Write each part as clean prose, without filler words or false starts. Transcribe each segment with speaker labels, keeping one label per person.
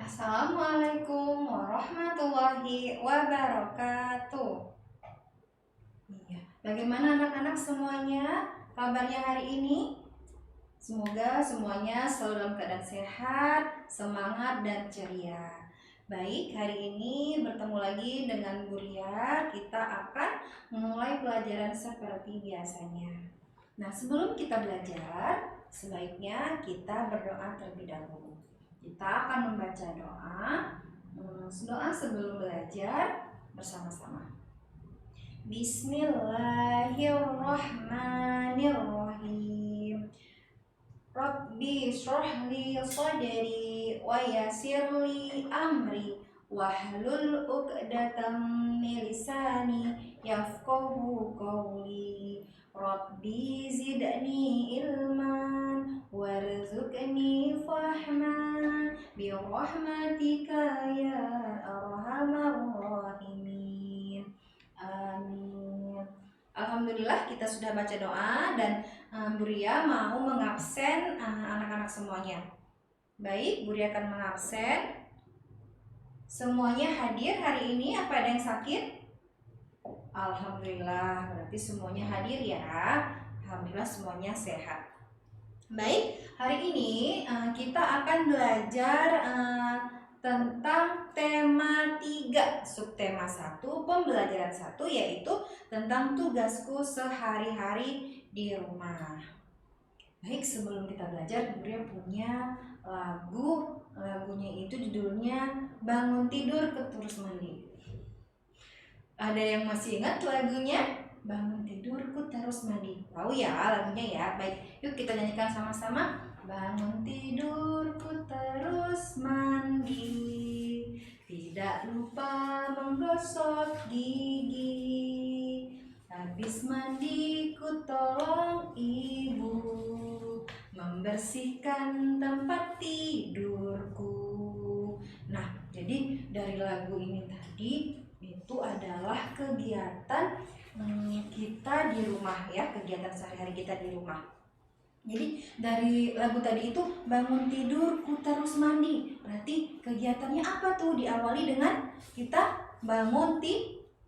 Speaker 1: Assalamualaikum warahmatullahi wabarakatuh. Iya. Bagaimana anak-anak semuanya? Kabarnya hari ini? Semoga semuanya selalu dalam keadaan sehat, semangat, dan ceria. Baik, hari ini bertemu lagi dengan Bu Ria. Kita akan memulai pelajaran seperti biasanya. Nah, sebelum kita belajar, sebaiknya kita berdoa terlebih dahulu. Kita akan membaca doa, doa sebelum belajar bersama-sama. Bismillahirrahmanirrahim. Rabbi shrah li sadri wa yassir li amri wahlul 'uqdatam min lisani yafqahu qawli. Rabbi zidni ilman warzuqni fahman bi rahmatika ya arhamar rahimin. Amin. Alhamdulillah kita sudah baca doa dan Bu Ria mau mengabsen anak-anak semuanya. Baik, Bu Ria akan mengabsen. Semuanya hadir hari ini. Apa ada yang sakit? Alhamdulillah, berarti semuanya hadir ya. Alhamdulillah semuanya sehat. Baik, hari ini kita akan belajar tentang tema 3, subtema 1, pembelajaran 1, yaitu tentang tugasku sehari-hari di rumah. Baik, sebelum kita belajar, Bu Ria punya lagunya itu judulnya Bangun Tidur ke Terus Mandi. Ada yang masih ingat lagunya? Bangun tidurku terus mandi. Tahu ya lagunya ya? Baik, yuk kita nyanyikan sama-sama. Bangun tidurku terus mandi, tidak lupa menggosok gigi. Habis mandi ku tolong ibu membersihkan tempat tidurku. Nah, jadi dari lagu ini tadi itu adalah kegiatan kita di rumah ya, kegiatan sehari-hari kita di rumah. Jadi dari lagu tadi itu bangun tidur ku terus mandi. Berarti kegiatannya apa tuh? Diawali dengan kita bangun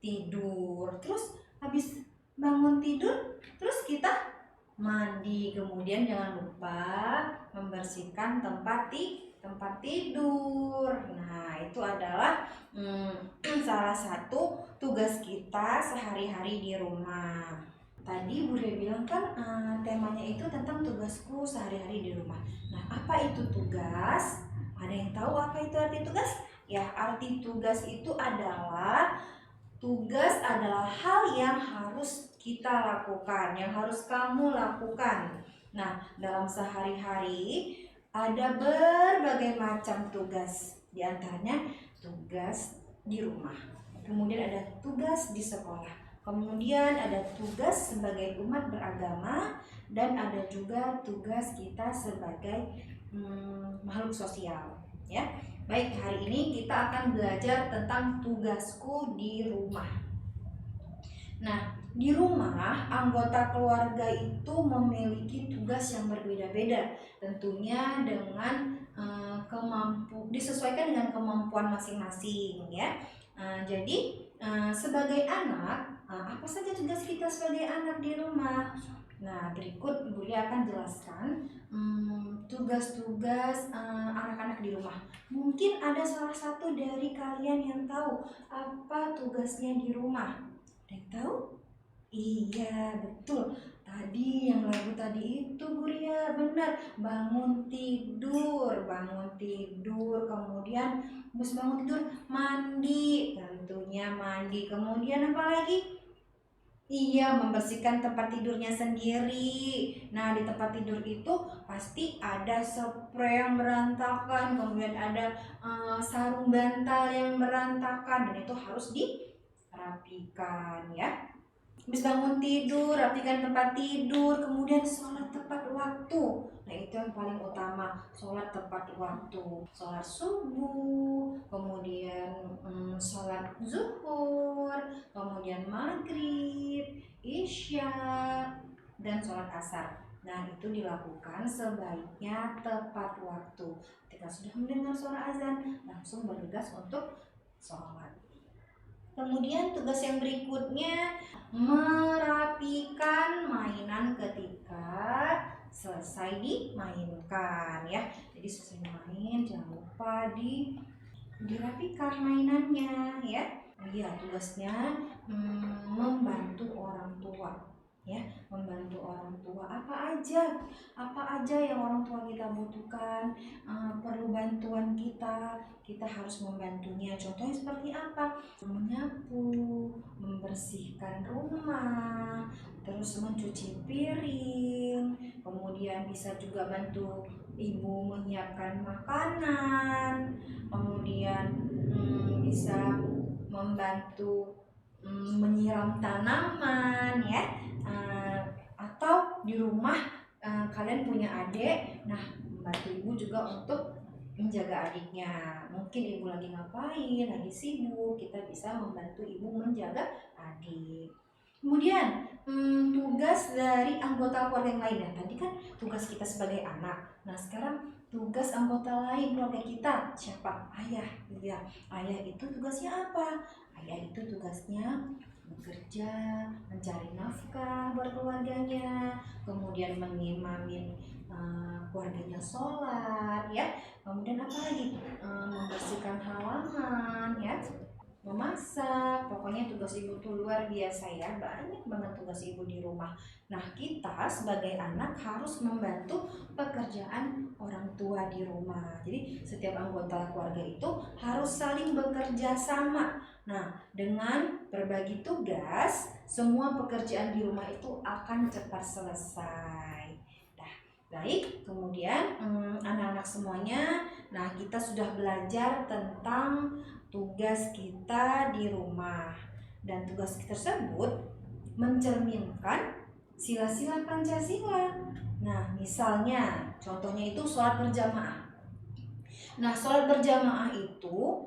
Speaker 1: tidur. Terus habis bangun tidur, terus kita mandi. Kemudian jangan lupa membersihkan tempat tidur. Nah, itu adalah salah satu tugas kita sehari-hari di rumah. Tadi Bu Ria bilang kan temanya itu tentang tugasku sehari-hari di rumah. Nah, apa itu tugas? Ada yang tahu apa itu arti tugas? Ya, arti tugas itu adalah hal yang harus kita lakukan, yang harus kamu lakukan. Nah, dalam sehari-hari ada berbagai macam tugas. Di antaranya tugas di rumah. Kemudian ada tugas di sekolah. Kemudian ada tugas sebagai umat beragama dan ada juga tugas kita sebagai makhluk sosial, ya. Baik, hari ini kita akan belajar tentang tugasku di rumah. Nah, di rumah anggota keluarga itu memiliki tugas yang berbeda-beda, tentunya dengan disesuaikan dengan kemampuan masing-masing, ya. Jadi sebagai anak, apa saja tugas kita sebagai anak di rumah? Nah, berikut Bu Lia akan jelaskan tugas-tugas anak-anak di rumah. Mungkin ada salah satu dari kalian yang tahu apa tugasnya di rumah. Ada yang tahu? Iya, betul. Tadi yang lagu tadi itu Bu Ria, benar. Bangun tidur, kemudian habis bangun tidur mandi, tentunya mandi. Kemudian apa lagi? Iya, membersihkan tempat tidurnya sendiri. Nah, di tempat tidur itu pasti ada spray yang berantakan, kemudian ada sarung bantal yang berantakan, dan itu harus dirapikan, ya. Habis bangun tidur, rapikan tempat tidur, kemudian sholat tepat waktu. Nah, itu yang paling utama, sholat tepat waktu. Sholat subuh, kemudian sholat zuhur, kemudian maghrib, isya, dan sholat asar. Nah, itu dilakukan sebaiknya tepat waktu. Ketika sudah mendengar suara azan, langsung bergegas untuk sholat. Kemudian tugas yang berikutnya, merapikan mainan ketika selesai dimainkan ya. Jadi selesai main jangan lupa dirapikan mainannya ya. Iya, tugasnya membantu orang tua ya, membantu orang tua apa aja yang orang tua kita butuhkan, perlu bantuan kita harus membantunya. Contohnya seperti apa? Menyapu, membersihkan rumah, terus mencuci piring, kemudian bisa juga bantu ibu menyiapkan makanan, kemudian bisa membantu menyiram tanaman ya. Atau di rumah kalian punya adik, nah membantu ibu juga untuk menjaga adiknya. Mungkin ibu lagi ngapain, lagi sibuk, kita bisa membantu ibu menjaga adik. Kemudian tugas dari anggota keluarga yang lainnya. Tadi kan tugas kita sebagai anak. Nah, sekarang tugas anggota lain keluarga kita siapa? Ayah. Iya, ayah itu tugasnya apa? Ayah itu tugasnya bekerja, mencari nafkah buat keluarganya, kemudian mengimamin keluarganya sholat ya, kemudian apa lagi, membersihkan halaman ya, memasak. Pokoknya tugas ibu tuh luar biasa ya, banyak banget tugas ibu di rumah. Nah, kita sebagai anak harus membantu pekerjaan orang tua di rumah. Jadi setiap anggota keluarga itu harus saling bekerja sama. Nah, dengan berbagi tugas, semua pekerjaan di rumah itu akan cepat selesai. Nah, baik, kemudian anak-anak semuanya, nah kita sudah belajar tentang tugas kita di rumah, dan tugas tersebut mencerminkan sila-sila Pancasila. Nah, misalnya contohnya itu sholat berjamaah. Nah, sholat berjamaah itu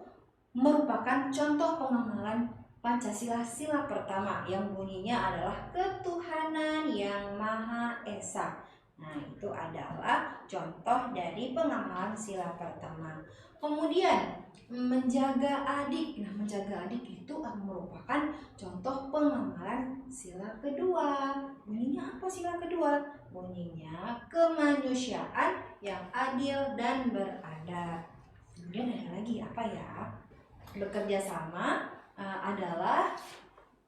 Speaker 1: merupakan contoh pengamalan Pancasila sila pertama yang bunyinya adalah ketuhanan yang Maha Esa. Nah, itu adalah contoh dari pengamalan sila pertama. Kemudian menjaga adik. Nah, menjaga adik itu merupakan contoh pengamalan sila kedua. Bunyinya apa sila kedua? Bunyinya kemanusiaan yang adil dan beradab. Kemudian ada lagi apa ya? Bekerja sama adalah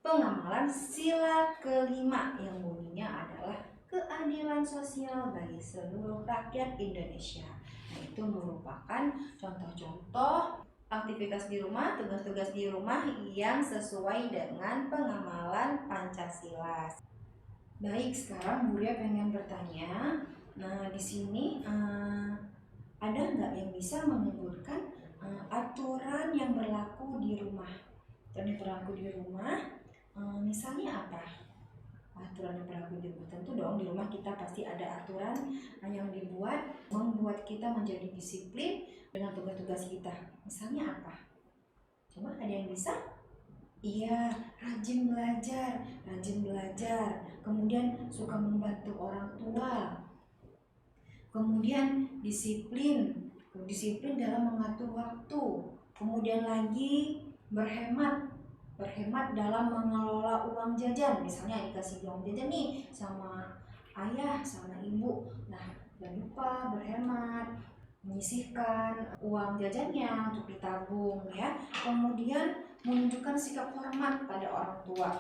Speaker 1: pengamalan sila kelima yang bunyinya adalah keadilan sosial bagi seluruh rakyat Indonesia. Nah, itu merupakan contoh-contoh aktivitas di rumah, tugas-tugas di rumah yang sesuai dengan pengamalan Pancasila. Baik, sekarang Buria pengen bertanya. Nah, di sini ada nggak yang bisa menyebutkan aturan yang berlaku di rumah? Aturan yang berlaku di rumah, misalnya apa? Aturan yang berlaku di rumah, tentu dong di rumah kita pasti ada aturan yang dibuat membuat kita menjadi disiplin dengan tugas-tugas kita. Misalnya apa? Coba ada yang bisa? Iya, rajin belajar, kemudian suka membantu orang tua, kemudian disiplin dalam mengatur waktu, kemudian lagi berhemat dalam mengelola uang jajan. Misalnya dikasih uang jajan nih sama ayah sama ibu, nah jangan lupa berhemat, menyisihkan uang jajannya untuk ditabung ya. Kemudian menunjukkan sikap hormat pada orang tua,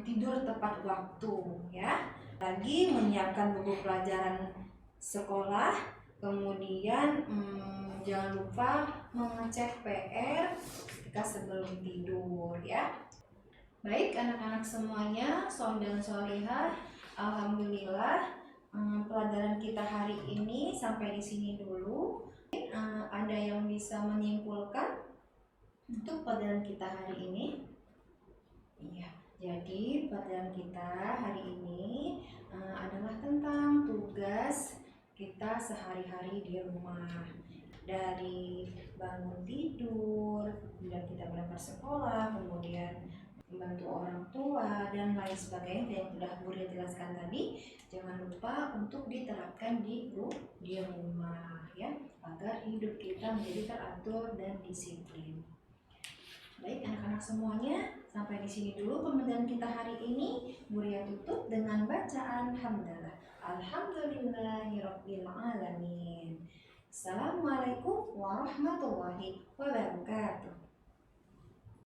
Speaker 1: tidur tepat waktu ya, lagi menyiapkan buku pelajaran sekolah, kemudian jangan lupa mengecek PR ketika sebelum tidur ya. Baik anak-anak semuanya, Shon dan Sholihah, alhamdulillah pelajaran kita hari ini sampai di sini dulu. Ada yang bisa menyimpulkan untuk pelajaran kita hari ini? Iya, jadi pelajaran kita hari ini adalah tentang tugas kita sehari-hari di rumah, dari bangun tidur, kemudian kita berangkat sekolah, kemudian membantu orang tua dan lain sebagainya yang sudah Buria jelaskan tadi, jangan lupa untuk diterapkan di rumah ya, agar hidup kita menjadi teratur dan disiplin. Baik anak-anak semuanya, sampai di sini dulu pembelajaran kita hari ini. Buria tutup dengan bacaan hamdalah. Alhamdulillahirabbil alamin. Assalamualaikum warahmatullahi wabarakatuh.